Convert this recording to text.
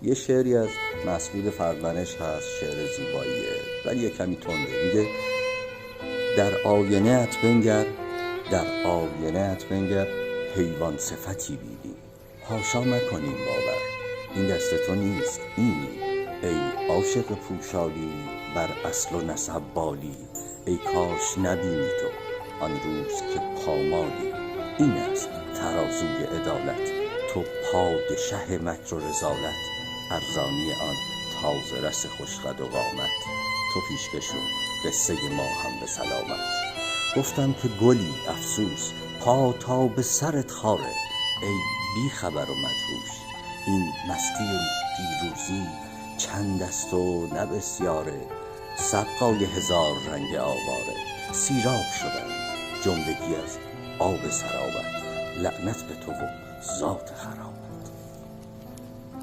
یه شعری از مسعود فردنش هست، شعر زیباییه ولی یه کمی تنده. میگه در آینه ات بنگر، در آینه ات بنگر، حیوان صفتی بینی. حاشا مکنیم باور، این دست تو نیست اینی. ای عاشق پوشالی، بر اصل و نسب بالی. ای کاش نبینی تو آن روز که پامالی. این است ترازوی عدالت، تو پادشه مکر و رذالت. ارزانی آن تازه رس خوشقد و قامت. تو پیشکشو قصه ما هم به سلامت. گفتم که گلی افسوس، پا تا به سرت خاره. ای بی خبر و مدهوش، این مستی و دیروزی چند است و نه بسیاره. سقای هزار رنگ آواره، سیراب شدن جملگی از آب سرابت. لعنت به تو و ذات خراب.